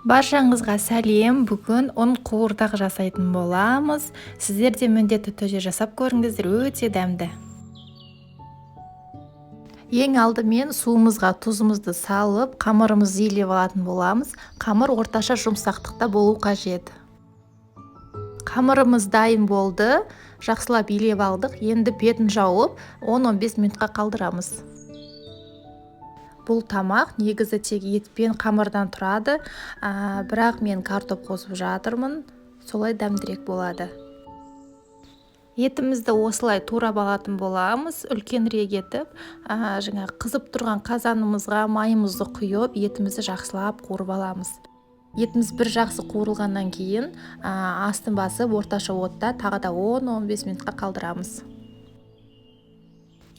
Баршаңызға сәлем. Бүгін ұн қуырдақ жасайтын боламыз. Сіздер де міндетті түрде жасап көріңіздер, өте дәмді. Ең алдымен суымызға тұзымызды салып, қамырымызды илеп алатын боламыз. Қамыр орташа жұмсақтықта болу қажет. Қамырымыз дайын болды. Жақсылап илеп алдық. Енді бетін жауып, 10-15 минутқа қалдырамыз. Бұл тамақ негізі тек етпен қамырдан тұрады, бірақ мен картоп қосып жатырмын, солай дәмдірек болады. Етімізді осылай турап алатын боламыз, үлкенірек етіп, қызып тұрған қазанымызға майымызды құйып, етімізді жақсылап қуырып аламыз. Етіміз бір жақсы қуырылғаннан кейін, астын басып орташа отта тағы да 10-15 минутқа қалдырамыз.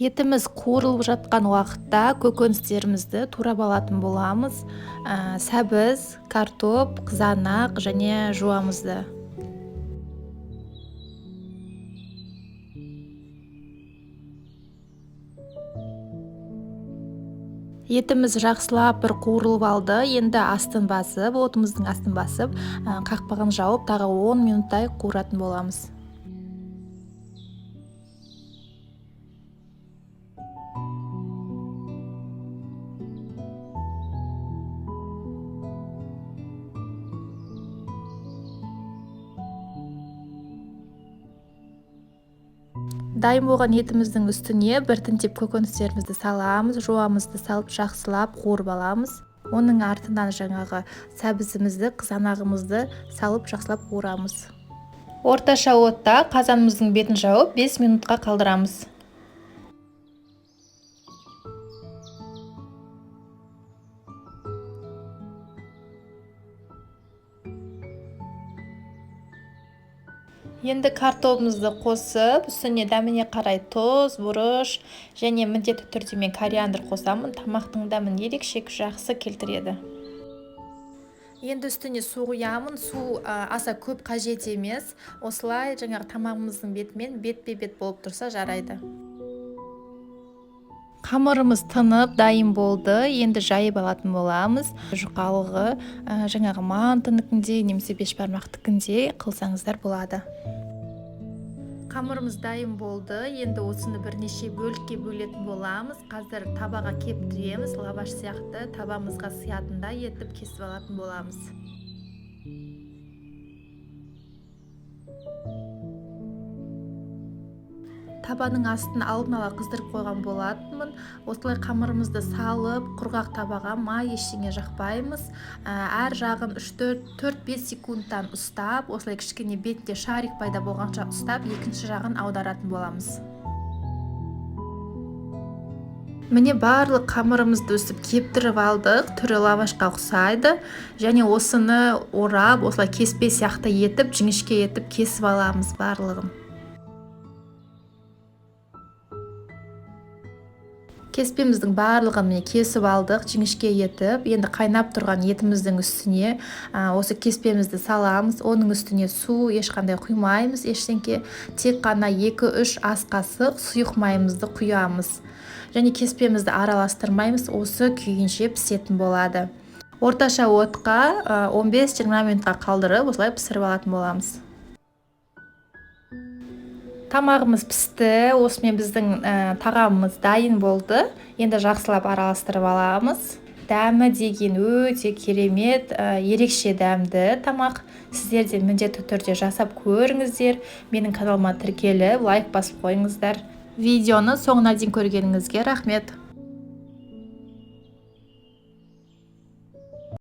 Етіміз қуырылып жатқан уақытта көкөністерімізді турап алатын боламыз. Сәбіз, картоп, қызанақ және жуамызды. Етіміз жақсылап бір қуырылып алды. Енді астын басып, отымыздың астын басып, қақпағын жауып, тағы 10 минуттай қуыратын боламыз. Дайын болған етіміздің үстіне біртіндеп көкөністерімізді саламыз, жуамызды салып жақсылап қуырып аламыз. Оның артынан жаңағы сәбізімізді, қызанағымызды салып жақсылап қуырамыз. Орташа отта қазанымыздың бетін жауып 5 минутқа қалдырамыз. Енді картопымызды қосып, үстіне дәміне қарай тұз, бұрыш және міндетті түрде мен кориандр қосамын. Тамақтың дәмін ерекше жақсы келтіреді. Енді үстіне су құямын. Су аса көп қажет емес. Осылай жаңағы тамағымыздың бетімен бетпе-бет болып тұрса жарайды. Қамырымыз тынып, дайын болды. Енді жайып алатын боламыз. Жұқалығы жаңағы мантыныкіндей немесе бешбармақтыкіндей қылсаңыздар болады. Қамырымыз дайын болды. Енді осыны бірнеше бөлікке бөлетін боламыз. Қазір табаға кептіреміз. Лаваш сияқты табамызға сиятындай етіп кесіп алатын боламыз. Табаның астын алдын ала қыздырып қойған болатынмын. Осылай қамырымызды салып, құрғақ табаға май ештеңе жақпаймыз. Әр жағын 4-5 секундтан ұстап, осылай кішкене бетте шарик пайда болғанша ұстап, екінші жағын аударатын боламыз. Міне барлық қамырымызды өсіп кептіріп алдық, түрі лавашқа ұқсайды. Және осыны орап, осылай кеспе сияқты етіп, жіңішке етіп кесіп аламыз барлығын. Кеспеміздің барлығын кесіп алдық, жіңішке етіп. Енді қайнап тұрған етіміздің үстіне осы кеспемізді саламыз. Оның үстіне су ешқандай құймаймыз, ештеңке. Тек қана 2-3 ас қасық сұйық майымызды құямыз. Және кеспемізді араластырмаймыз, осы күйінше пісетін болады. Орташа отқа 15-20 минутқа қалдырып, осылай пісіріп алатын боламыз. Тамағымыз пісті. Осымен біздің тағамымыз дайын болды. Енді жақсылап араластырып аламыз. Дәмі деген өте керемет, ерекше дәмді тамақ. Сіздер де міндетті түрде жасап көріңіздер. Менің каналыма тіркеліп, лайк басып қойыңыздар. Видеоны соңына дейін көргеніңізге рахмет.